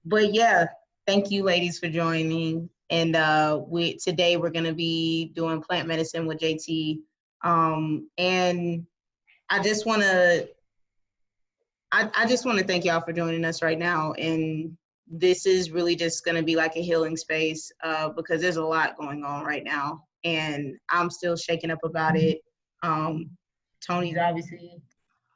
But yeah, thank you ladies for joining. And today we're gonna be doing plant medicine with JT. And I just wanna I just wanna thank y'all for joining us right now. And this is really just gonna be like a healing space because there's a lot going on right now. And I'm still shaken up about it. Um, Tony's obviously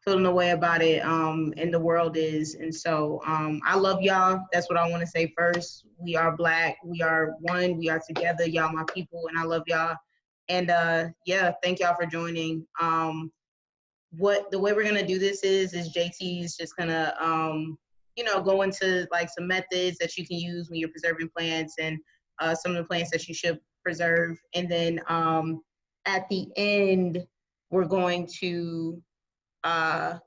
feeling the way about it, and the world is. And so I love y'all. That's what I want to say first. We are Black. We are one. We are together. Y'all my people, and I love y'all. And yeah, thank y'all for joining. What the way we're gonna do this is JT's just gonna go into like some methods that you can use when you're preserving plants and some of the plants that you should preserve. And then at the end, we're going to uh,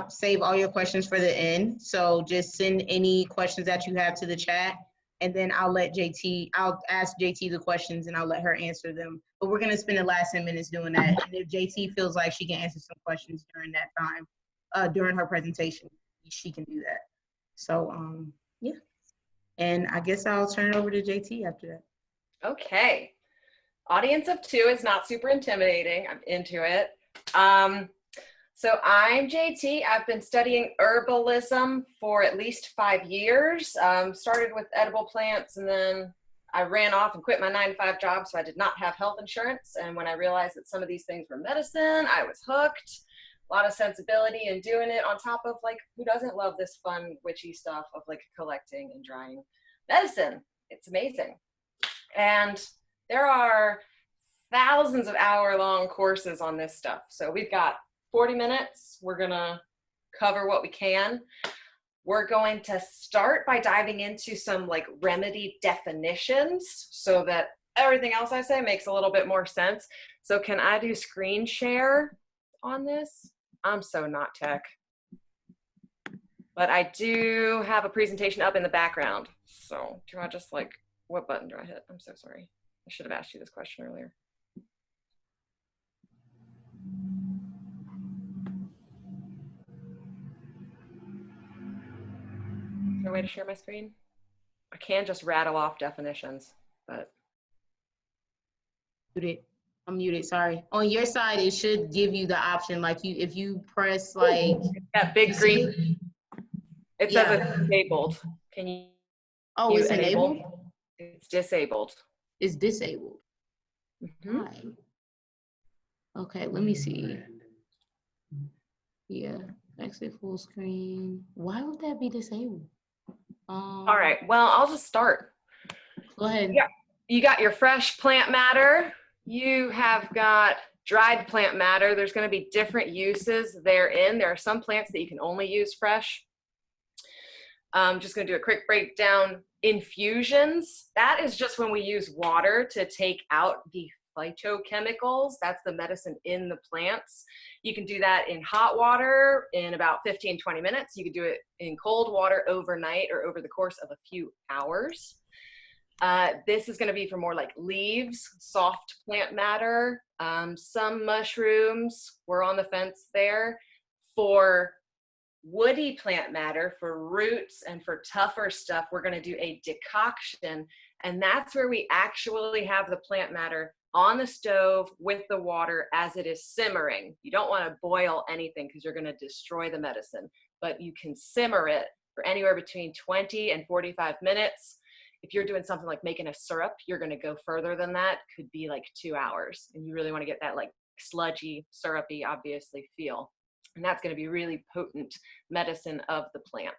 save all your questions for the end. So just send any questions that you have to the chat, and then I'll ask JT the questions and I'll let her answer them. But we're gonna spend the last 10 minutes doing that. And if JT feels like she can answer some questions during that time, during her presentation, she can do that. So yeah. And I guess I'll turn it over to JT after that. Okay. Audience of 2 is not super intimidating. I'm into it. So I'm JT. I've been studying herbalism for at least 5 years. Started with edible plants, and then I ran off and quit my 9-to-5 job, so I did not have health insurance. And when I realized that some of these things were medicine, I was hooked. A lot of sensibility in doing it, on top of like, who doesn't love this fun witchy stuff of like collecting and drying medicine? It's amazing. And there are thousands of hour-long courses on this stuff. So we've got 40 minutes. We're gonna cover what we can. We're going to start by diving into some like remedy definitions so that everything else I say makes a little bit more sense. So can I do screen share on this? I'm so not tech. But I do have a presentation up in the background. So do I just like, what button do I hit? I'm so sorry. I should have asked you this question earlier. Is there a way to share my screen? I can just rattle off definitions, but. I'm muted, sorry. On your side, it should give you the option, like if you press like. That big green, it says it's disabled. Can you? Oh, it's enabled? It's disabled. It's disabled. Hi. Okay, let me see. Yeah, exit full screen. Why would that be disabled? All right, well, I'll just start. Go ahead. Yeah, you got your fresh plant matter. You have got dried plant matter. There's going to be different uses therein. There are some plants that you can only use fresh. I'm just going to do a quick breakdown. Infusions, that is just when we use water to take out the phytochemicals. That's the medicine in the plants. You can do that in hot water in about 15-20 minutes. You can do it in cold water overnight or over the course of a few hours. This is going to be for more like leaves, soft plant matter, some mushrooms. We're on the fence there. For woody plant matter, for roots and for tougher stuff, we're going to do a decoction. And that's where we actually have the plant matter on the stove with the water as it is simmering. You don't want to boil anything because you're going to destroy the medicine, but you can simmer it for anywhere between 20 and 45 minutes. If you're doing something like making a syrup, you're going to go further than that. Could be like 2 hours. And you really want to get that like sludgy, syrupy, obviously feel. And that's going to be really potent medicine of the plant.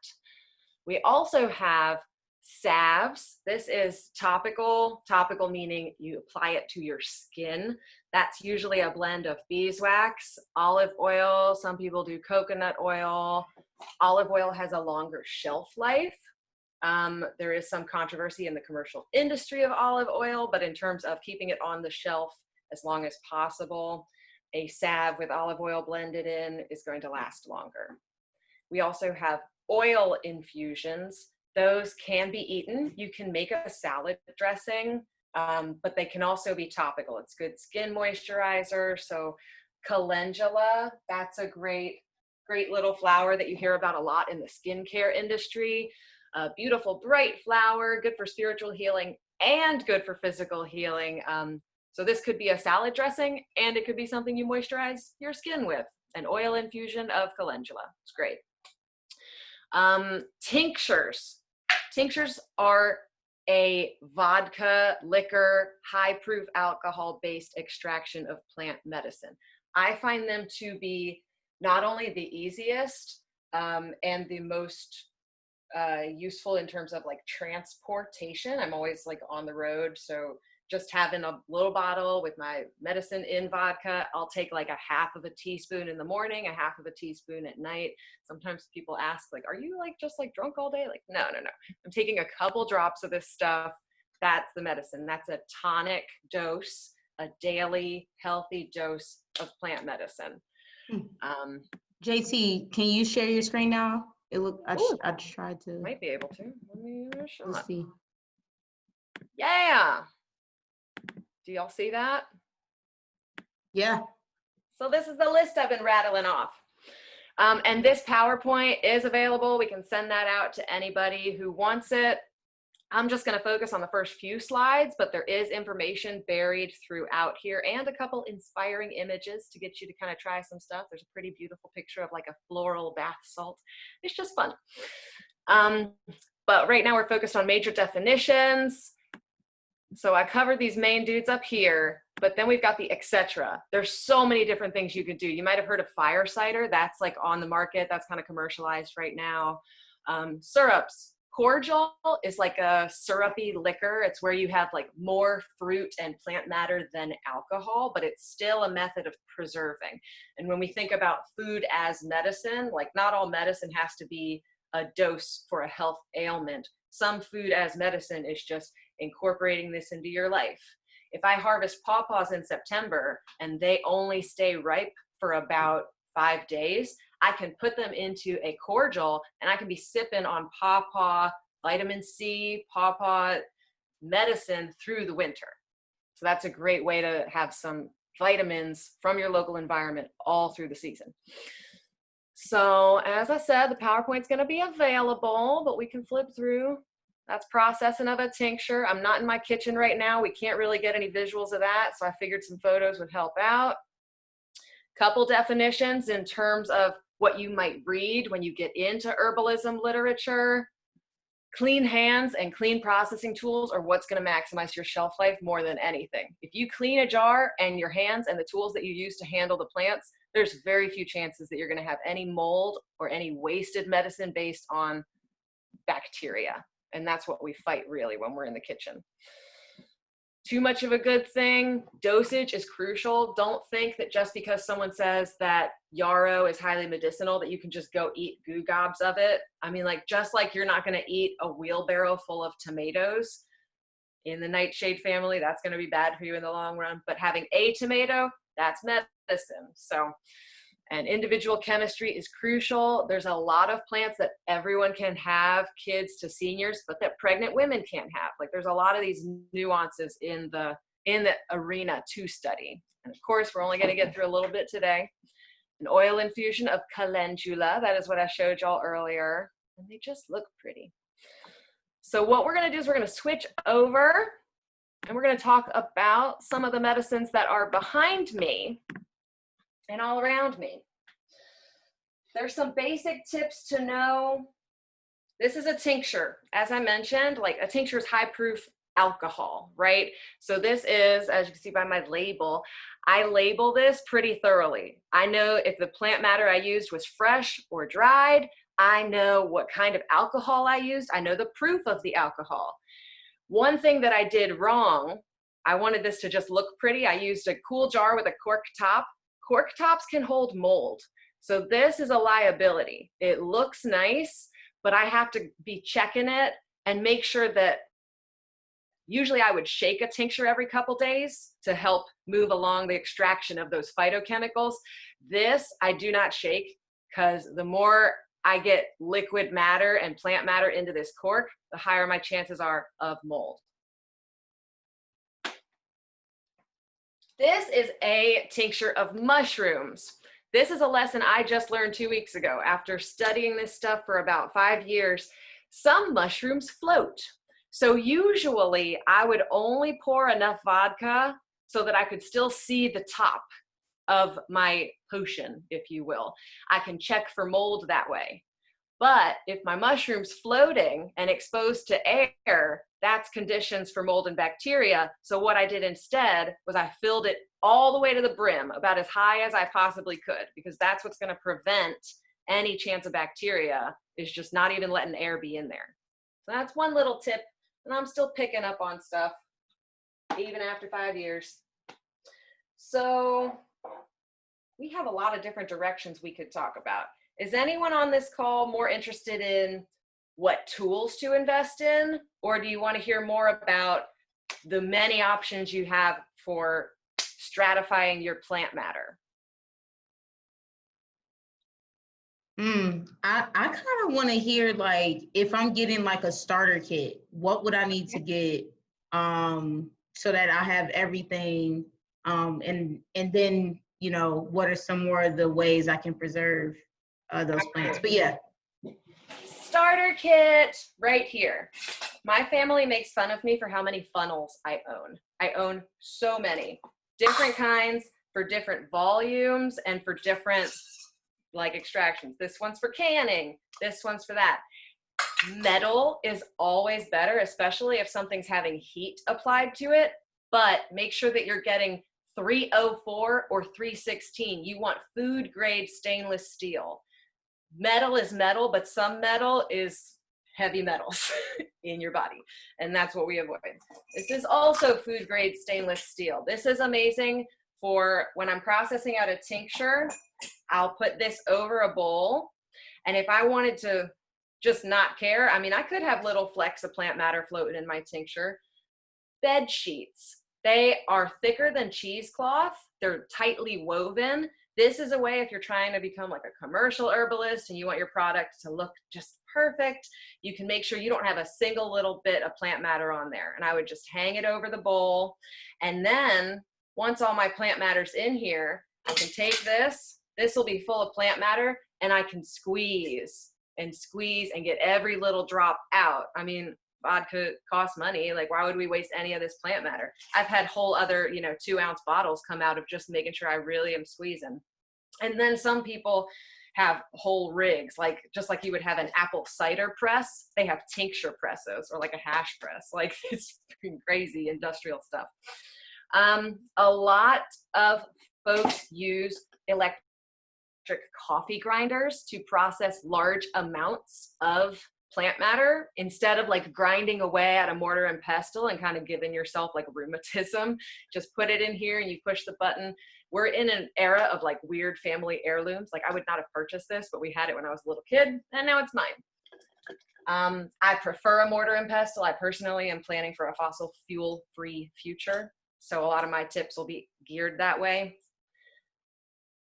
We also have salves. This is topical. Topical meaning you apply it to your skin. That's usually a blend of beeswax, olive oil. Some people do coconut oil. Olive oil has a longer shelf life. There is some controversy in the commercial industry of olive oil, but in terms of keeping it on the shelf as long as possible, a salve with olive oil blended in is going to last longer. We also have oil infusions. Those can be eaten. You can make a salad dressing, but they can also be topical. It's good skin moisturizer. So calendula, that's a great little flower that you hear about a lot in the skincare industry. A beautiful, bright flower, good for spiritual healing and good for physical healing. So this could be a salad dressing, and it could be something you moisturize your skin with. An oil infusion of calendula. It's great. Tinctures. Tinctures are a vodka, liquor, high proof alcohol based extraction of plant medicine. I find them to be not only the easiest and the most useful in terms of like transportation. I'm always like on the road, so just having a little bottle with my medicine in vodka, I'll take like a half of a teaspoon in the morning, a half of a teaspoon at night. Sometimes people ask like, are you like just like drunk all day? Like, no. I'm taking a couple drops of this stuff. That's the medicine. That's a tonic dose, a daily healthy dose of plant medicine. JT, can you share your screen now? It look. I tried to. Might be able to. Let me show Let's see. Yeah. Do y'all see that? Yeah. So this is the list I've been rattling off. And this PowerPoint is available. We can send that out to anybody who wants it. I'm just going to focus on the first few slides, but there is information buried throughout here and a couple inspiring images to get you to kind of try some stuff. There's a pretty beautiful picture of like a floral bath salt. It's just fun. But right now we're focused on major definitions. So I covered these main dudes up here, but then we've got the etc. There's so many different things you could do. You might have heard of fire cider. That's like on the market. That's kind of commercialized right now. Syrups. Cordial is like a syrupy liquor. It's where you have like more fruit and plant matter than alcohol, but it's still a method of preserving. And when we think about food as medicine, like not all medicine has to be a dose for a health ailment. Some food as medicine is just incorporating this into your life. If I harvest pawpaws in September and they only stay ripe for about 5 days, I can put them into a cordial and I can be sipping on pawpaw vitamin C, pawpaw medicine through the winter. So that's a great way to have some vitamins from your local environment all through the season. So as I said, the PowerPoint's going to be available, but we can flip through. That's processing of a tincture. I'm not in my kitchen right now. We can't really get any visuals of that, so I figured some photos would help out. Couple definitions in terms of what you might read when you get into herbalism literature. Clean hands and clean processing tools are what's going to maximize your shelf life more than anything. If you clean a jar and your hands and the tools that you use to handle the plants, there's very few chances that you're going to have any mold or any wasted medicine based on bacteria. And that's what we fight really when we're in the kitchen. Too much of a good thing. Dosage is crucial. Don't think that just because someone says that yarrow is highly medicinal that you can just go eat goo gobs of it. I mean, like, just like you're not going to eat a wheelbarrow full of tomatoes in the nightshade family, that's going to be bad for you in the long run. But having a tomato, that's medicine. So, and individual chemistry is crucial. There's a lot of plants that everyone can have, kids to seniors, but that pregnant women can't have. Like, there's a lot of these nuances in the arena to study. And of course, we're only going to get through a little bit today. An oil infusion of calendula. That is what I showed y'all earlier. And they just look pretty. So what we're going to do is we're going to switch over and we're going to talk about some of the medicines that are behind me and all around me. There's some basic tips to know. This is a tincture. As I mentioned, like a tincture is high proof alcohol, right? So this is, as you can see by my label, I label this pretty thoroughly. I know if the plant matter I used was fresh or dried. I know what kind of alcohol I used. I know the proof of the alcohol. One thing that I did wrong, I wanted this to just look pretty. I used a cool jar with a cork top. Cork tops can hold mold. So this is a liability. It looks nice, but I have to be checking it and make sure that usually I would shake a tincture every couple days to help move along the extraction of those phytochemicals. This I do not shake because the more I get liquid matter and plant matter into this cork, the higher my chances are of mold. This is a tincture of mushrooms. This is a lesson I just learned 2 weeks ago after studying this stuff for about 5 years. Some mushrooms float. So usually I would only pour enough vodka so that I could still see the top of my potion, if you will. I can check for mold that way. But if my mushroom's floating and exposed to air, that's conditions for mold and bacteria. So what I did instead was I filled it all the way to the brim, about as high as I possibly could, because that's what's going to prevent any chance of bacteria, is just not even letting air be in there. So that's one little tip, and I'm still picking up on stuff even after 5 years. So we have a lot of different directions we could talk about. Is anyone on this call more interested in what tools to invest in, or do you want to hear more about the many options you have for stratifying your plant matter? I kind of want to hear, like, if I'm getting like a starter kit, what would I need to get so that I have everything, and then, you know, what are some more of the ways I can preserve those plants? But yeah. Starter kit right here. My family makes fun of me for how many funnels I own. I own so many different kinds for different volumes and for different like extractions. This one's for canning, this one's for that. Metal is always better, especially if something's having heat applied to it, but make sure that you're getting 304 or 316. You want food grade stainless steel. Metal is metal, but some metal is heavy metals in your body, and that's what we avoid. This is also food grade stainless steel. This is amazing for when I'm processing out a tincture. I'll put this over a bowl, and if I wanted to just not care, I mean, I could have little flecks of plant matter floating in my tincture. Bed sheets, they are thicker than cheesecloth. They're tightly woven. This is a way, if you're trying to become like a commercial herbalist and you want your product to look just perfect, you can make sure you don't have a single little bit of plant matter on there. And I would just hang it over the bowl. And then once all my plant matter's in here, I can take this. This will be full of plant matter, and I can squeeze and squeeze and get every little drop out. I mean, vodka costs money. Like, why would we waste any of this plant matter? I've had whole other, 2-ounce bottles come out of just making sure I really am squeezing. And then some people have whole rigs, like just like you would have an apple cider press, they have tincture presses, or like a hash press. Like, it's crazy industrial stuff. A lot of folks use electric coffee grinders to process large amounts of plant matter instead of like grinding away at a mortar and pestle and kind of giving yourself like rheumatism. Just put it in here and you push the button. We're in an era of like weird family heirlooms. Like, I would not have purchased this, but we had it when I was a little kid, and now it's mine. I prefer a mortar and pestle. I personally am planning for a fossil fuel free future, so a lot of my tips will be geared that way.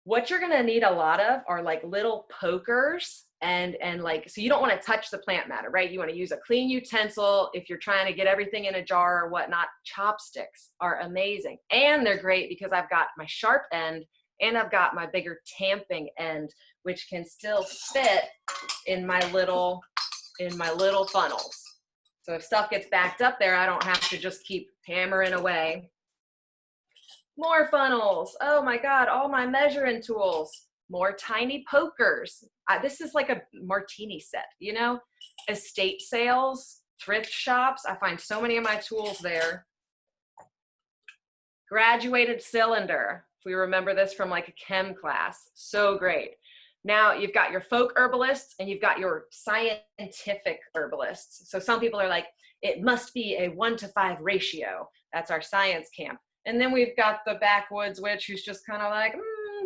What you're gonna need a lot of are like little pokers, and like, so you don't want to touch the plant matter, right? You want to use a clean utensil. If you're trying to get everything in a jar or whatnot, chopsticks are amazing. And they're great because I've got my sharp end and I've got my bigger tamping end, which can still fit in my little funnels. So if stuff gets backed up there, I don't have to just keep hammering away. More funnels. Oh my God, all my measuring tools. More tiny pokers. This is like a martini set, estate sales, thrift shops. I find so many of my tools there. Graduated cylinder. If we remember this from like a chem class, so great. Now you've got your folk herbalists and you've got your scientific herbalists. So some people are like, it must be a 1-to-5 ratio. That's our science camp. And then we've got the backwoods witch who's just kind of like,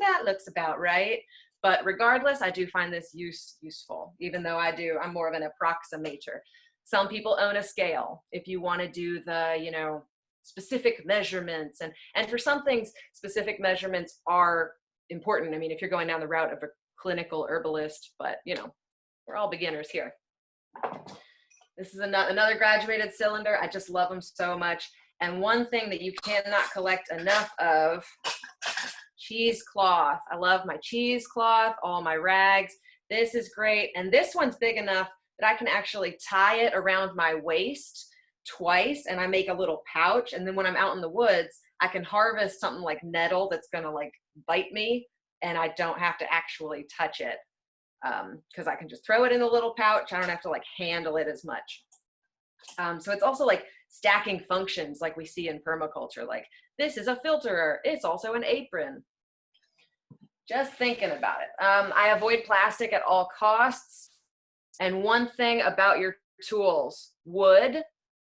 that looks about right. But regardless, I do find this useful, even though I'm more of an approximator. Some people own a scale if you want to do the, specific measurements. And for some things, specific measurements are important. I mean, if you're going down the route of a clinical herbalist, but, we're all beginners here. This is another graduated cylinder. I just love them so much. And one thing that you cannot collect enough of, cheesecloth. I love my cheesecloth, all my rags. This is great. And this one's big enough that I can actually tie it around my waist twice, and I make a little pouch. And then when I'm out in the woods, I can harvest something like nettle that's gonna like bite me, and I don't have to actually touch it, because I can just throw it in the little pouch. I don't have to like handle it as much. So it's also like stacking functions like we see in permaculture, like this is a filterer, it's also an apron. Just thinking about it. I avoid plastic at all costs. And one thing about your tools, wood,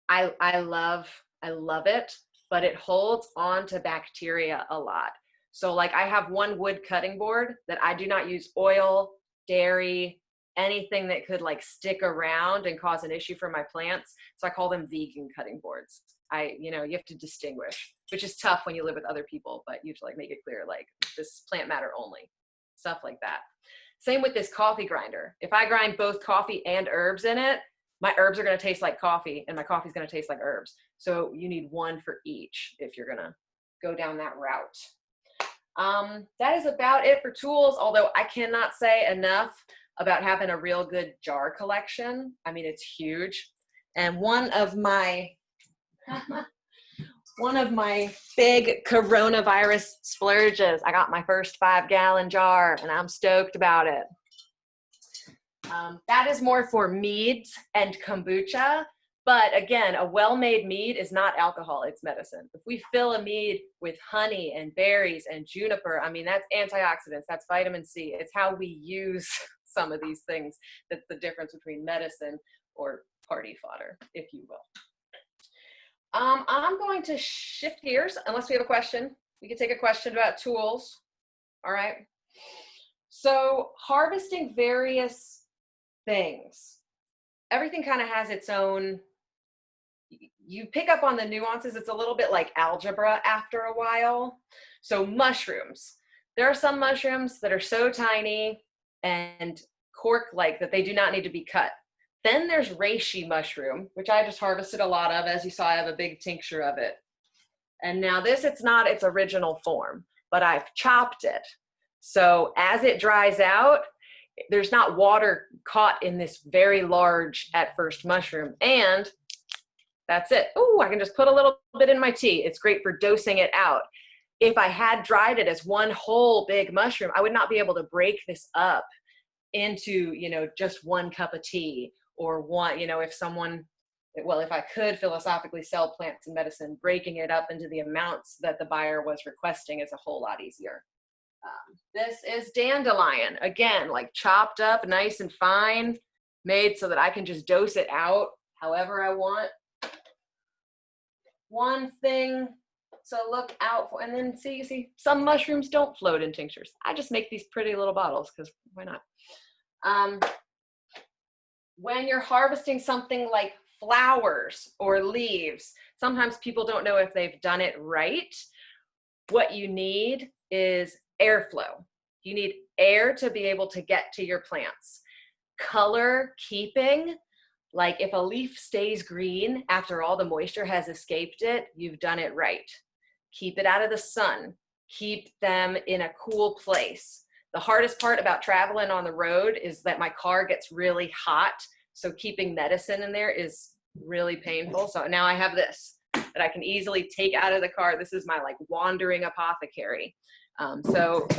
I love it, but it holds on to bacteria a lot. So like I have one wood cutting board that I do not use oil, dairy, anything that could like stick around and cause an issue for my plants. So I call them vegan cutting boards. You have to distinguish, which is tough when you live with other people, but you have to like make it clear, like this is plant matter only, stuff like that. Same with this coffee grinder. If I grind both coffee and herbs in it, my herbs are going to taste like coffee and my coffee is going to taste like herbs. So you need one for each if you're going to go down that route. That is about it for tools, although I cannot say enough about having a real good jar collection. I mean, it's huge. And one of my big coronavirus splurges, I got my first 5-gallon jar and I'm stoked about it. That is more for meads and kombucha. But again, a well-made mead is not alcohol, it's medicine. If we fill a mead with honey and berries and juniper, I mean, that's antioxidants, that's vitamin C. It's how we use some of these things that's the difference between medicine or party fodder, if you will. I'm going to shift gears, unless we have a question. We can take a question about tools. All right. So harvesting various things. Everything kind of has its own, you pick up on the nuances. It's a little bit like algebra after a while. So mushrooms. There are some mushrooms that are so tiny and cork-like that they do not need to be cut. Then there's reishi mushroom, which I just harvested a lot of. As you saw, I have a big tincture of it. And now this, it's not its original form, but I've chopped it. So as it dries out, there's not water caught in this very large at first mushroom. And that's it. Ooh, I can just put a little bit in my tea. It's great for dosing it out. If I had dried it as one whole big mushroom, I would not be able to break this up into, just one cup of tea or one, if I could philosophically sell plants and medicine, breaking it up into the amounts that the buyer was requesting is a whole lot easier. This is dandelion, again, like chopped up nice and fine, made so that I can just dose it out however I want. One thing to look out for, and then see, some mushrooms don't float in tinctures. I just make these pretty little bottles because why not? When you're harvesting something like flowers or leaves, sometimes people don't know if they've done it right. What you need is airflow. You need air to be able to get to your plants. Color keeping, like if a leaf stays green after all the moisture has escaped it, you've done it right. Keep it out of the sun. Keep them in a cool place. The hardest part about traveling on the road is that my car gets really hot. So keeping medicine in there is really painful. So now I have this that I can easily take out of the car. This is my like wandering apothecary. So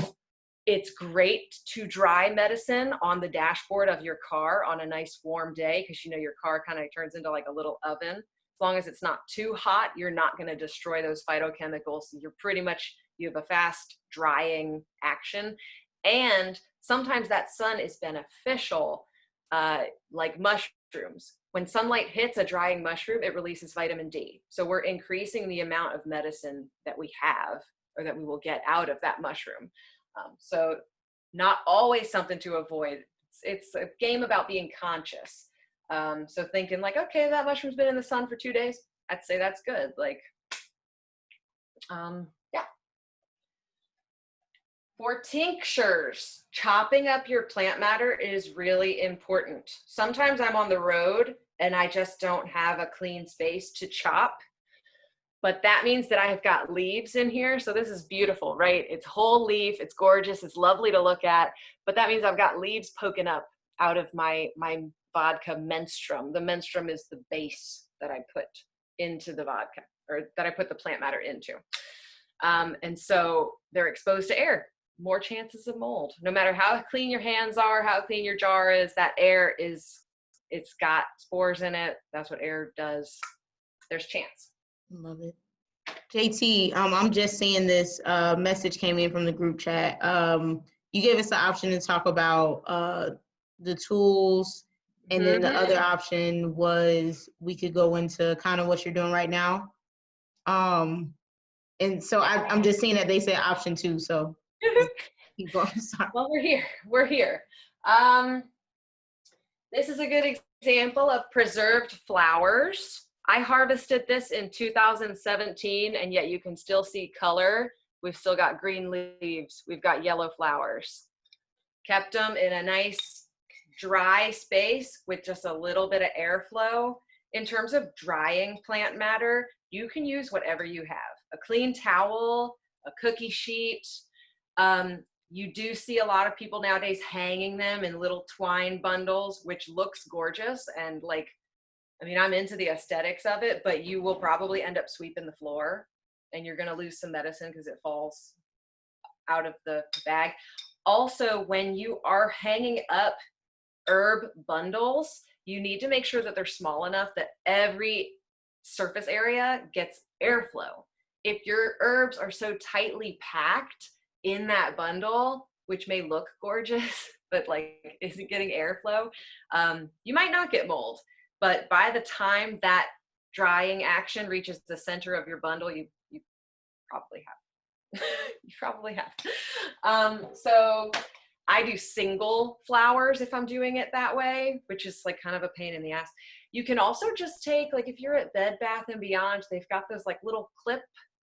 it's great to dry medicine on the dashboard of your car on a nice warm day because your car kind of turns into like a little oven. As long as it's not too hot, you're not going to destroy those phytochemicals. You have a fast drying action. And sometimes that sun is beneficial, like mushrooms. When sunlight hits a drying mushroom, it releases vitamin D. So we're increasing the amount of medicine that we have or that we will get out of that mushroom. So not always something to avoid. It's a game about being conscious. So thinking like, okay, that mushroom's been in the sun for 2 days. I'd say that's good. Like, yeah. For tinctures, chopping up your plant matter is really important. Sometimes I'm on the road and I just don't have a clean space to chop. But that means that I have got leaves in here. So this is beautiful, right? It's whole leaf. It's gorgeous. It's lovely to look at. But that means I've got leaves poking up out of my vodka menstruum. The menstruum is the base that I put into the vodka, or that I put the plant matter into. And so they're exposed to air, more chances of mold. No matter how clean your hands are, how clean your jar is, that air is, it's got spores in it. That's what air does. There's chance. Love it. JT, I'm just seeing this message came in from the group chat. You gave us the option to talk about the tools, and then the other option was we could go into kind of what you're doing right now. And so I'm just seeing that they said option 2, so keep going. Sorry. Well, we're here. This is a good example of preserved flowers. I harvested this in 2017, and yet you can still see color. We've still got green leaves. We've got yellow flowers. Kept them in a nice dry space with just a little bit of airflow. In terms of drying plant matter, you can use whatever you have. A clean towel, a cookie sheet. You do see a lot of people nowadays hanging them in little twine bundles, which looks gorgeous. And like, I mean, I'm into the aesthetics of it, but you will probably end up sweeping the floor and you're going to lose some medicine because it falls out of the bag. Also, when you are hanging up herb bundles, you need to make sure that they're small enough that every surface area gets airflow. If your herbs are so tightly packed in that bundle, which may look gorgeous, but like isn't getting airflow, you might not get mold. But by the time that drying action reaches the center of your bundle, you probably have. You probably have. So I do single flowers if I'm doing it that way, which is like kind of a pain in the ass. You can also just take, like if you're at Bed Bath & Beyond, they've got those like little clip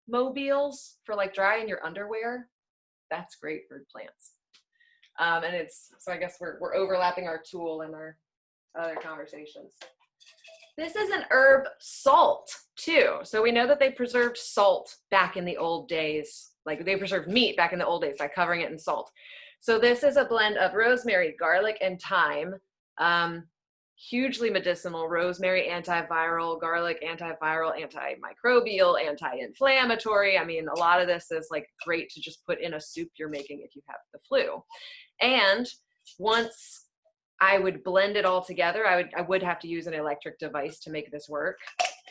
mobiles for like drying your underwear. That's great for plants. And it's, so I guess we're overlapping our tool in our other conversations. This is an herb salt too. So we know that they preserved salt back in the old days. Like they preserved meat back in the old days by covering it in salt. So this is a blend of rosemary, garlic, and thyme. Hugely medicinal. Rosemary, antiviral, garlic, antiviral, antimicrobial, anti-inflammatory. I mean, a lot of this is like great to just put in a soup you're making if you have the flu. And once I would blend it all together, I would have to use an electric device to make this work.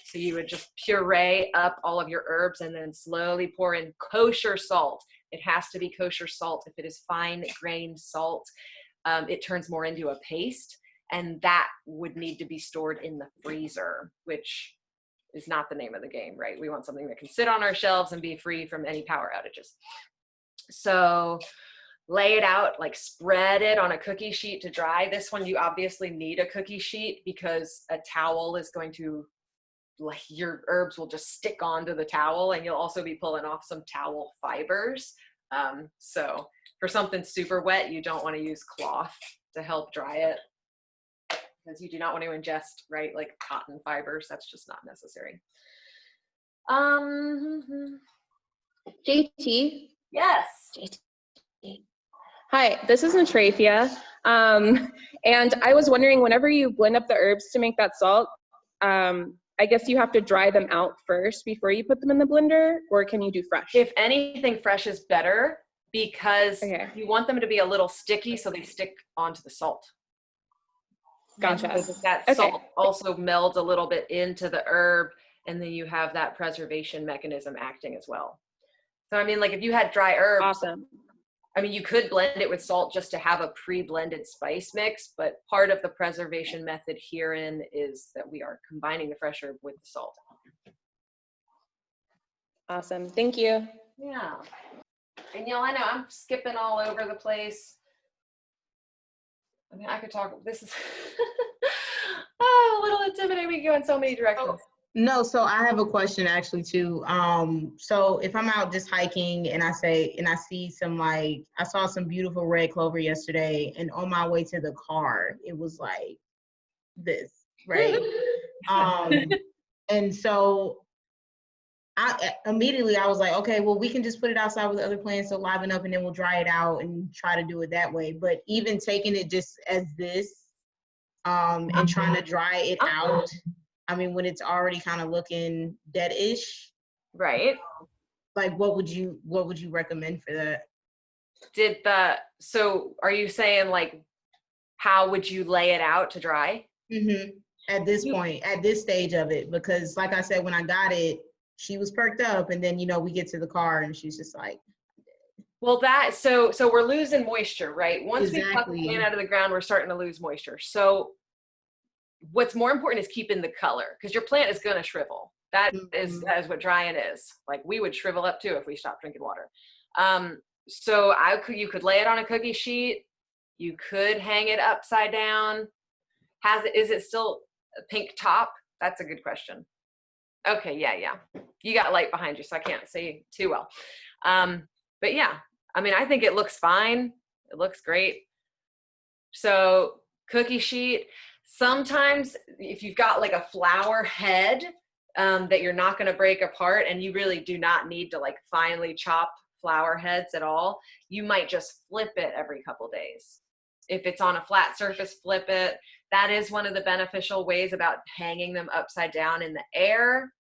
So you would just puree up all of your herbs and then slowly pour in kosher salt. It has to be kosher salt. If it is fine grained salt, it turns more into a paste, and that would need to be stored in the freezer, which is not the name of the game, right? We want something that can sit on our shelves and be free from any power outages. So lay it out, like spread it on a cookie sheet to dry. This one, you obviously need a cookie sheet because a towel is going to, like your herbs will just stick onto the towel, and you'll also be pulling off some towel fibers. So for something super wet, you don't want to use cloth to help dry it because you do not want to ingest, right, like cotton fibers. That's just not necessary. JT? Yes. JT. Hi, this is Natrafia. And I was wondering, whenever you blend up the herbs to make that salt, I guess you have to dry them out first before you put them in the blender, or can you do fresh? If anything, fresh is better because you want them to be a little sticky so they stick onto the salt. Gotcha. That salt also melds a little bit into the herb, and then you have that preservation mechanism acting as well. So, I mean, like if you had dry herbs, awesome. I mean, you could blend it with salt just to have a pre-blended spice mix, but part of the preservation method herein is that we are combining the fresh herb with the salt. Awesome, thank you. Yeah. And y'all, I know I'm skipping all over the place. I mean, I could talk, this is a little intimidating. We can go in so many directions. Oh. No, so I have a question actually too. So if I'm out just hiking and I see some, like, I saw some beautiful red clover yesterday, and on my way to the car, it was like this, right? And so I immediately was like, okay, well, we can just put it outside with the other plants to liven up, and then we'll dry it out and try to do it that way. But even taking it just as this, and trying to dry it out. I mean, when it's already kind of looking dead-ish, Right. like what would you recommend for that? So are you saying like, how would you lay it out to dry? At this point, at this stage of it, because like I said, when I got it, she was perked up, and then we get to the car and she's just like, well, so we're losing moisture, right? Once we pluck the exactly. plant out of the ground, we're starting to lose moisture. So what's more important is keeping the color, because your plant is going to shrivel. That is what drying is. Like, we would shrivel up too if we stopped drinking water. So you could lay it on a cookie sheet. You could hang it upside down. Is it still a pink top? That's a good question. Okay, yeah. You got light behind you, so I can't see too well. But yeah, I mean, I think it looks fine. It looks great. So cookie sheet. Sometimes if you've got like a flower head that you're not going to break apart, and you really do not need to like finely chop flower heads at all, you might just flip it every couple days. If it's on a flat surface, flip it. That is one of the beneficial ways about hanging them upside down in the air.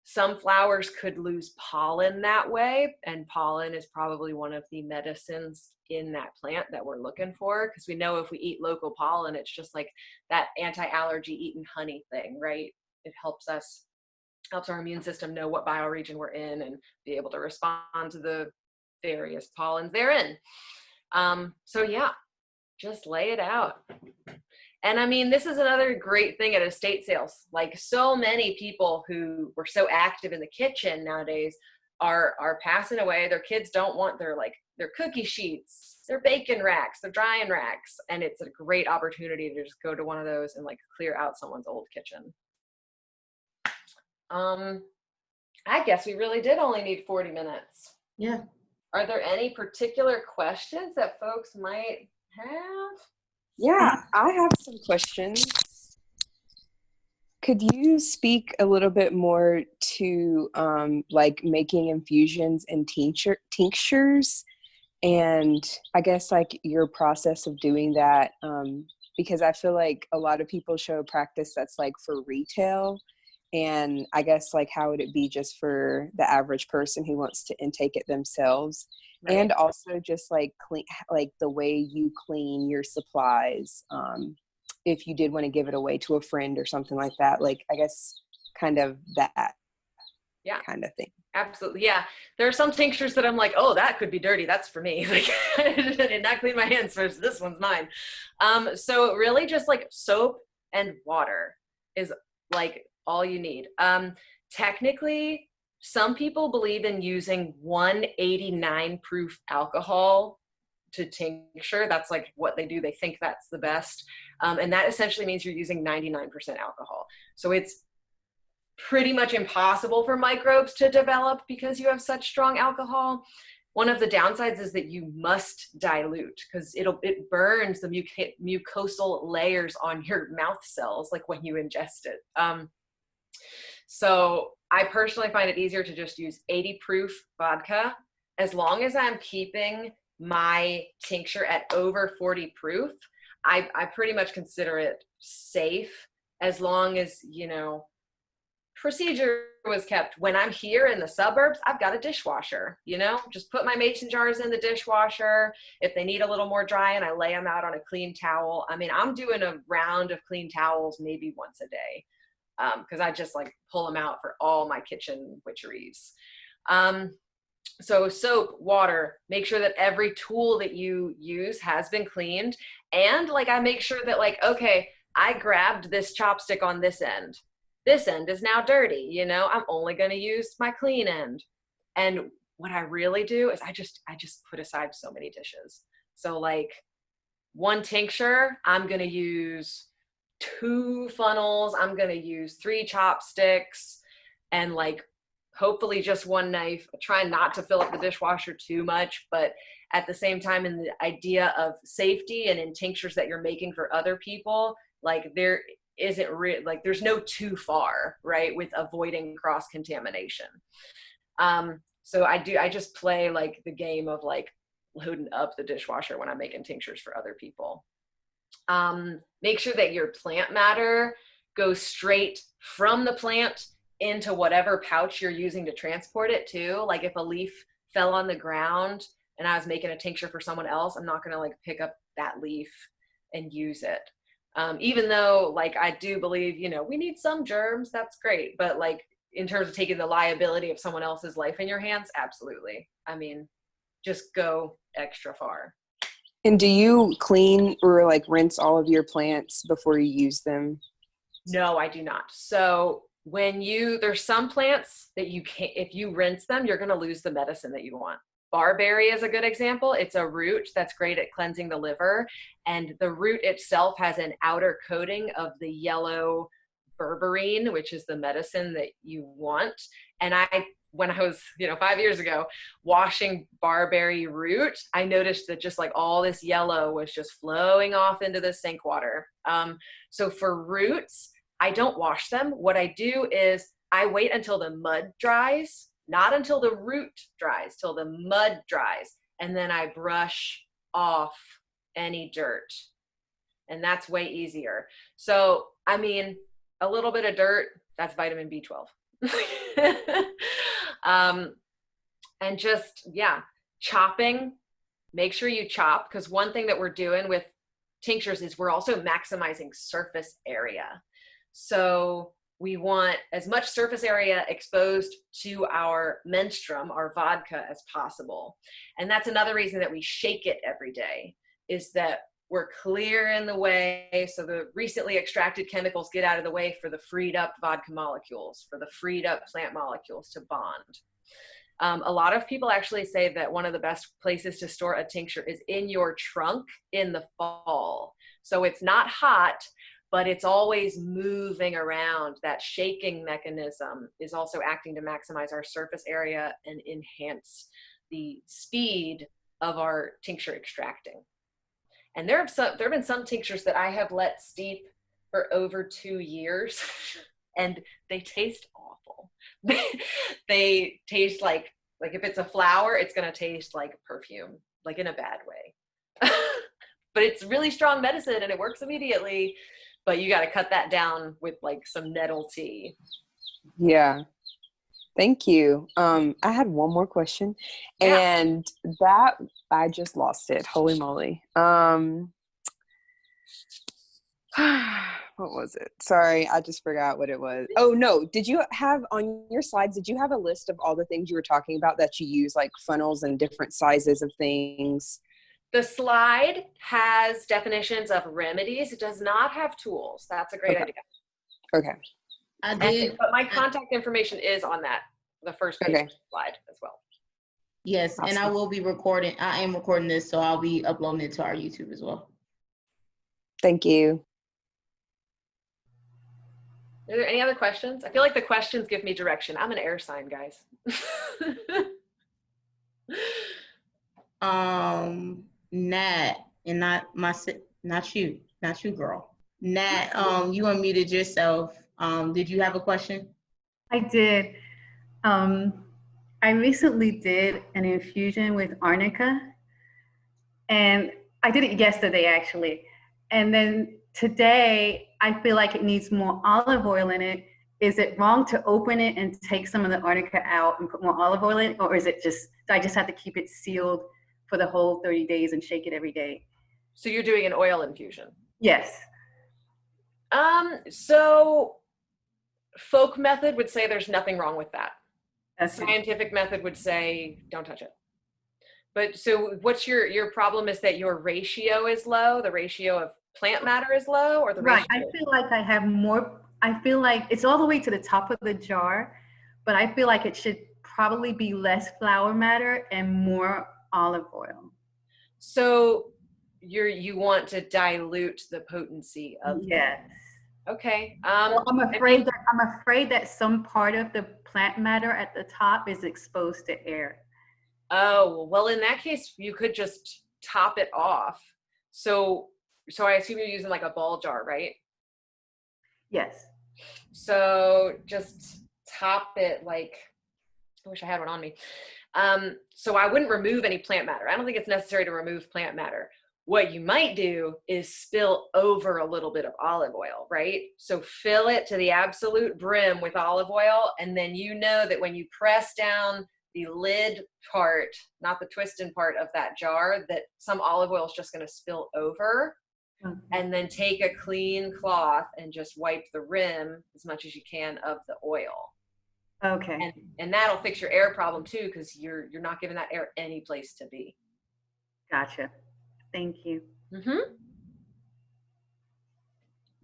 Some flowers could lose pollen that way, and pollen is probably one of the medicines in that plant that we're looking for, because we know if we eat local pollen, it's just like that anti-allergy eating honey thing, right? It helps our immune system know what bioregion we're in and be able to respond to the various pollens therein. So yeah, just lay it out. And I mean, this is another great thing at estate sales. Like, so many people who were so active in the kitchen nowadays are passing away. Their kids don't want their cookie sheets, their bacon racks, their drying racks. And it's a great opportunity to just go to one of those and like clear out someone's old kitchen. I guess we really did only need 40 minutes. Yeah. Are there any particular questions that folks might have? Yeah, I have some questions. Could you speak a little bit more to like making infusions and tinctures, and I guess like your process of doing that? Because I feel like a lot of people show a practice that's like for retail, and I guess like how would it be just for the average person who wants to intake it themselves? Right. And also just like the way you clean your supplies, if you did want to give it away to a friend or something like that, like I guess kind of that kind of thing. Absolutely. Yeah. There are some tinctures that I'm like, oh, that could be dirty. That's for me. Like, I did not clean my hands first. This one's mine. So really just like soap and water is like all you need. Technically, some people believe in using 189 proof alcohol to tincture. That's like what they do. They think that's the best. And that essentially means you're using 99% alcohol. So it's pretty much impossible for microbes to develop because you have such strong alcohol. One of the downsides is that you must dilute, because it burns the mucosal layers on your mouth cells, like when you ingest it. So I personally find it easier to just use 80 proof vodka, as long as I'm keeping my tincture at over 40 proof. I pretty much consider it safe, as long as, procedure was kept. When I'm here in the suburbs, I've got a dishwasher, just put my mason jars in the dishwasher. If they need a little more drying, I lay them out on a clean towel. I mean, I'm doing a round of clean towels maybe once a day, because I just like pull them out for all my kitchen witcheries. So soap, water, make sure that every tool that you use has been cleaned. And like, I make sure that like, okay, I grabbed this chopstick on this end. This end is now dirty, I'm only going to use my clean end. And what I really do is I just put aside so many dishes. So like one tincture, I'm going to use 2 funnels. I'm going to use 3 chopsticks and like hopefully just 1 knife. I try not to fill up the dishwasher too much, but at the same time, in the idea of safety and in tinctures that you're making for other people, like there isn't like there's no too far, right, with avoiding cross contamination. So I just play like the game of like loading up the dishwasher when I'm making tinctures for other people. Make sure that your plant matter goes straight from the plant into whatever pouch you're using to transport it to. Like if a leaf fell on the ground and I was making a tincture for someone else, I'm not gonna like pick up that leaf and use it. Even though like I do believe, you know, we need some germs, that's great. But like in terms of taking the liability of someone else's life in your hands, absolutely. I mean, just go extra far. And do you clean or like rinse all of your plants before you use them? No, I do not. So when there's some plants that you can't, if you rinse them, you're going to lose the medicine that you want. Barberry is a good example. It's a root that's great at cleansing the liver. And the root itself has an outer coating of the yellow berberine, which is the medicine that you want. And when I was, 5 years ago, washing barberry root, I noticed that just like all this yellow was just flowing off into the sink water. So for roots, I don't wash them. What I do is I wait until the mud dries, not until the root dries, till the mud dries. And then I brush off any dirt. And that's way easier. So, I mean, a little bit of dirt, that's vitamin B12. And just, chopping, make sure you chop, because one thing that we're doing with tinctures is we're also maximizing surface area. So we want as much surface area exposed to our menstruum, our vodka, as possible. And that's another reason that we shake it every day, is that we're clearing the way so the recently extracted chemicals get out of the way for the freed up vodka molecules, for the freed up plant molecules to bond. A lot of people actually say that one of the best places to store a tincture is in your trunk in the fall. So it's not hot, but it's always moving around. That shaking mechanism is also acting to maximize our surface area and enhance the speed of our tincture extracting. And there have been some tinctures that I have let steep for over 2 years, and they taste awful. They taste like if it's a flower, it's going to taste like perfume, like in a bad way. But it's really strong medicine and it works immediately. But you got to cut that down with like some nettle tea. Yeah. Thank you. I had one more question, and that I just lost it. Holy moly. What was it? Sorry, I just forgot what it was. Oh no, did you have on your slides, did you have a list of all the things you were talking about that you use, like funnels and different sizes of things? The slide has definitions of remedies. It does not have tools. That's a great idea. Okay. But my contact information is on the first page of the slide as well. Yes, awesome. And I will be recording. I am recording this, so I'll be uploading it to our YouTube as well. Thank you. Are there any other questions? I feel like the questions give me direction. I'm an air sign, guys. Nat, and not you, girl. Nat, you unmuted yourself. Did you have a question? I did. I recently did an infusion with arnica, and I did it yesterday actually. And then today, I feel like it needs more olive oil in it. Is it wrong to open it and take some of the arnica out and put more olive oil in it? Or is it do I just have to keep it sealed for the whole 30 days and shake it every day? So you're doing an oil infusion? Yes. So folk method would say there's nothing wrong with that. Scientific method would say don't touch it. But so what's your problem is that your ratio is low, the ratio of plant matter is low, or the ratio? Right, I feel like I have more, I feel like it's all the way to the top of the jar, but I feel like it should probably be less flower matter and more olive oil. So you want to dilute the potency of yes. Okay. Well, I'm afraid that some part of the plant matter at the top is exposed to air. Oh, well, in that case, you could just top it off. So I assume you're using like a ball jar, right? Yes. So just top it like, I wish I had one on me. So I wouldn't remove any plant matter. I don't think it's necessary to remove plant matter. What you might do is spill over a little bit of olive oil, right? So fill it to the absolute brim with olive oil, and then you know that when you press down the lid part, not the twisted part of that jar, that some olive oil is just going to spill over. Okay. And then take a clean cloth and just wipe the rim as much as you can of the oil. Okay. And that'll fix your air problem too, because you're not giving that air any place to be. Gotcha. Thank you. Mm-hmm.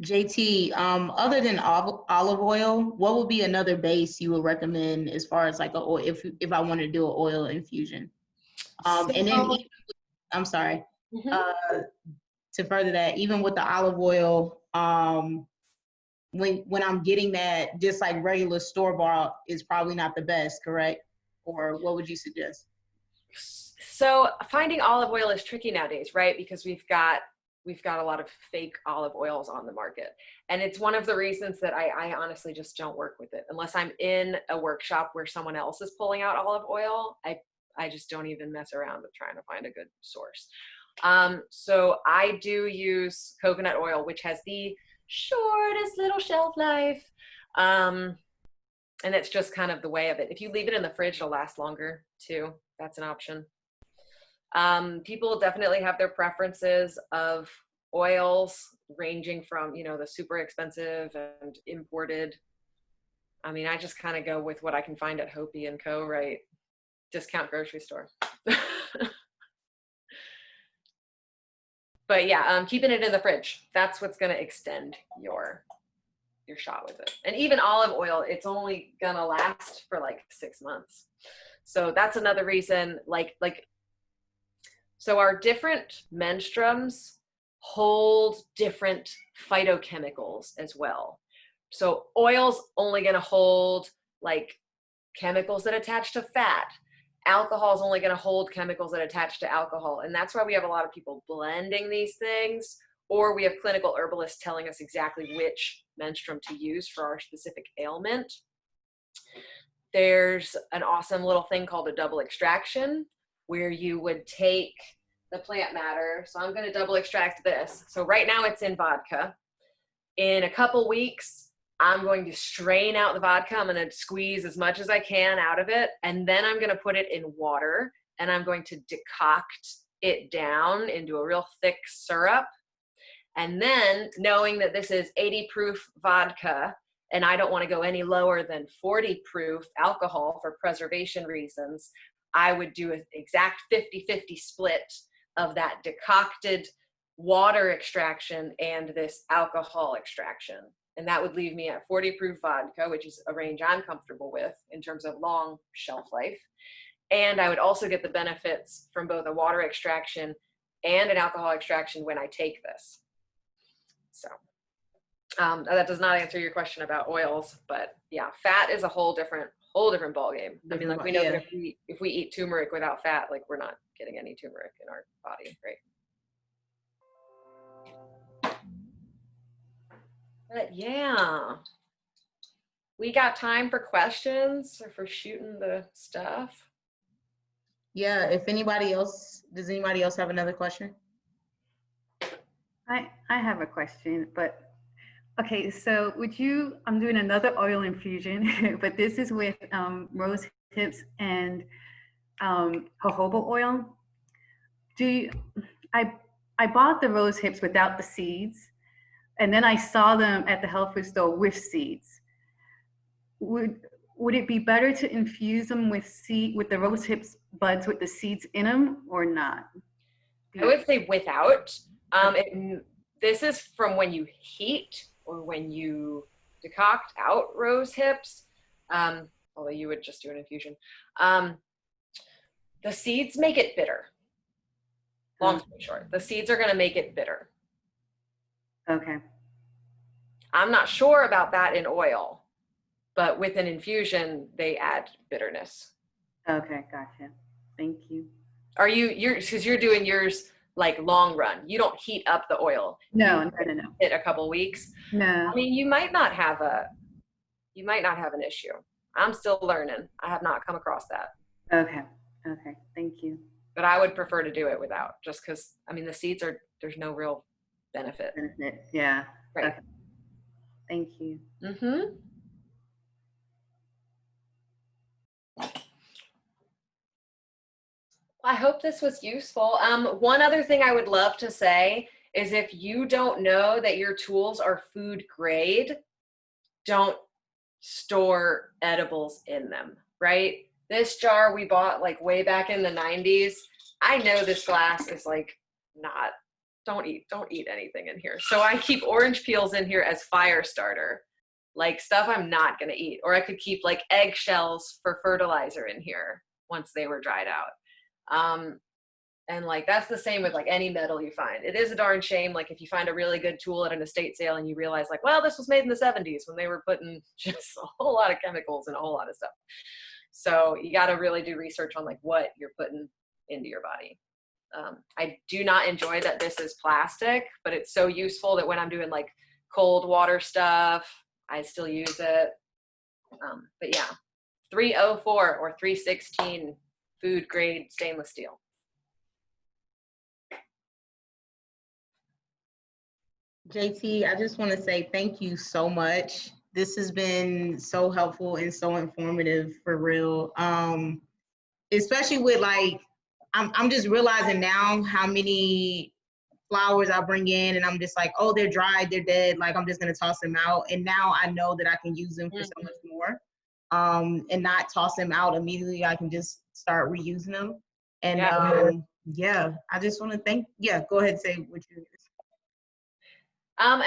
JT, other than olive oil, what would be another base you would recommend as far as like a oil, if I want to do an oil infusion? And then I'm sorry, to further that, even with the olive oil, when I'm getting that, just like regular store-bought is probably not the best, correct? Or what would you suggest? So finding olive oil is tricky nowadays, right? Because we've got a lot of fake olive oils on the market. And it's one of the reasons that I honestly just don't work with it. Unless I'm in a workshop where someone else is pulling out olive oil, I just don't even mess around with trying to find a good source. So I do use coconut oil, which has the shortest little shelf life. And it's just kind of the way of it. If you leave it in the fridge, it'll last longer too. That's an option. People definitely have their preferences of oils ranging from, the super expensive and imported. I mean, I just kind of go with what I can find at Hopi & Co., right? Discount grocery store. But yeah, keeping it in the fridge, that's what's going to extend your shot with it. And even olive oil, it's only going to last for like 6 months. So that's another reason, so our different menstruums hold different phytochemicals as well. So oil's only going to hold like chemicals that attach to fat. Alcohol is only going to hold chemicals that attach to alcohol. And that's why we have a lot of people blending these things, or we have clinical herbalists telling us exactly which menstruum to use for our specific ailment. There's an awesome little thing called a double extraction, where you would take the plant matter. So I'm going to double extract this. So right now it's in vodka. In a couple weeks, I'm going to strain out the vodka. I'm going to squeeze as much as I can out of it. And then I'm going to put it in water, and I'm going to decoct it down into a real thick syrup. And then, knowing that this is 80 proof vodka, and I don't want to go any lower than 40 proof alcohol for preservation reasons, I would do an exact 50-50 split of that decocted water extraction and this alcohol extraction. And that would leave me at 40 proof vodka, which is a range I'm comfortable with in terms of long shelf life. And I would also get the benefits from both a water extraction and an alcohol extraction when I take this. So that does not answer your question about oils, but yeah, fat is a whole different ballgame. I mean, like we know that if we eat turmeric without fat, like we're not getting any turmeric in our body, right? But yeah, we got time for questions or for shooting the stuff. Yeah, does anybody else have another question? I have a question, but okay, so I'm doing another oil infusion, but this is with rose hips and jojoba oil. I bought the rose hips without the seeds, and then I saw them at the health food store with seeds. Would it be better to infuse them with the rose hips buds with the seeds in them or not? I would say without. This is from when you heat or when you decoct out rose hips, although you would just do an infusion. The seeds make it bitter. Long story short, the seeds are going to make it bitter. Okay. I'm not sure about that in oil, but with an infusion, they add bitterness. Okay, gotcha. Thank you. Because you're doing yours like long run. You don't heat up the oil. No. It a couple weeks. No. I mean, you might not have an issue. I'm still learning. I have not come across that. Okay. Thank you. but I would prefer to do it without, just because, I mean, the seeds there's no real benefit. Benefit. Yeah. Right. Okay. Thank you. Mm-hmm. I hope this was useful. One other thing I would love to say is if you don't know that your tools are food grade, don't store edibles in them, right? This jar we bought like way back in the 90s. I know this glass is like not, don't eat anything in here. So I keep orange peels in here as fire starter, like stuff I'm not gonna eat. Or I could keep like eggshells for fertilizer in here once they were dried out. And like, that's the same with like any metal you find. It is a darn shame, like if you find a really good tool at an estate sale and you realize like, well, this was made in the 70s when they were putting just a whole lot of chemicals and a whole lot of stuff. So you got to really do research on like what you're putting into your body. I do not enjoy that this is plastic, but it's so useful that when I'm doing like cold water stuff, I still use it. But yeah, 304 or 316 food grade stainless steel. JT, I just want to say thank you so much. This has been so helpful and so informative for real. Especially with like, I'm just realizing now how many flowers I bring in and I'm just like, oh, they're dried, they're dead. Like I'm just gonna toss them out. And now I know that I can use them for so much more. And not toss them out immediately. I can just start reusing them. And yeah, I just want to go ahead and say what you. And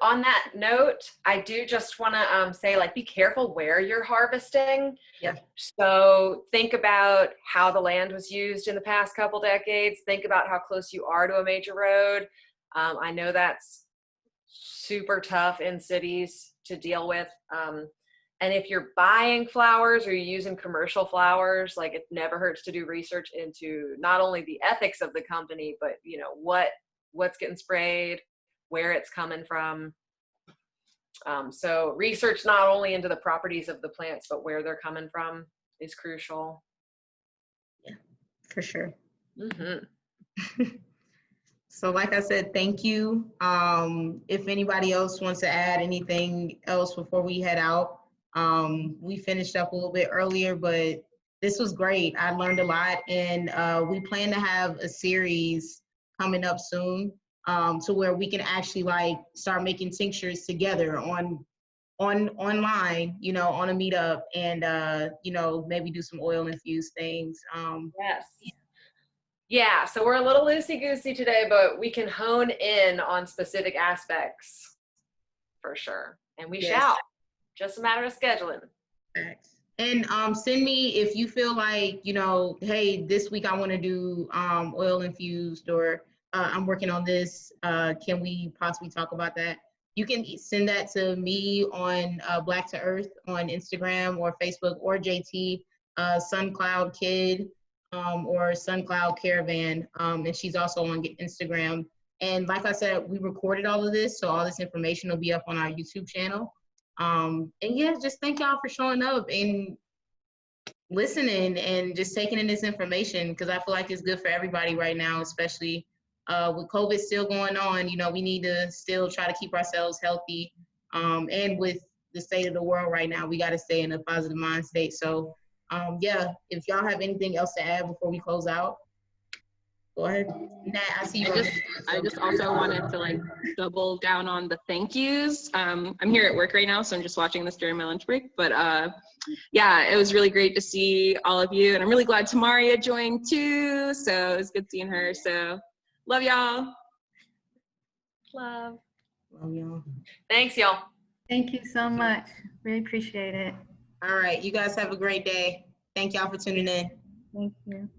on that note, I do just want to say, like, be careful where you're harvesting. Yeah. So think about how the land was used in the past couple decades. Think about how close you are to a major road. I know that's super tough in cities to deal with. And if you're buying flowers or you're using commercial flowers, like it never hurts to do research into not only the ethics of the company, but you know what's getting sprayed, where it's coming from. So research not only into the properties of the plants, but where they're coming from is crucial. Yeah, for sure. Mm-hmm. So like I said, thank you. If anybody else wants to add anything else before we head out, we finished up a little bit earlier, but this was great. I learned a lot, and we plan to have a series coming up soon. To where we can actually like start making tinctures together online, you know, on a meetup, and you know, maybe do some oil infused things. Yes. Yeah, so we're a little loosey-goosey today, but we can hone in on specific aspects for sure. And we shall. Just a matter of scheduling. Thanks. And send me if you feel like, you know, hey, this week I want to do oil infused, or I'm working on this. Can we possibly talk about that? You can send that to me on Blacktooearth on Instagram or Facebook, or JT, SunCloud Kid, or SunCloud Caravan. And she's also on Instagram. And like I said, we recorded all of this, so all this information will be up on our YouTube channel. And yeah, just thank y'all for showing up and listening and just taking in this information, because I feel like it's good for everybody right now, especially with COVID still going on. You know, we need to still try to keep ourselves healthy. And with the state of the world right now, we got to stay in a positive mind state. So yeah, if y'all have anything else to add before we close out, go ahead. Nat, I see you. I just also wanted to like double down on the thank yous. I'm here at work right now, so I'm just watching this during my lunch break. But yeah, it was really great to see all of you, and I'm really glad Tamaria joined too. So it was good seeing her. So love y'all. Love y'all. Thanks, y'all. Thank you so much. Really appreciate it. All right, you guys have a great day. Thank y'all for tuning in. Thank you.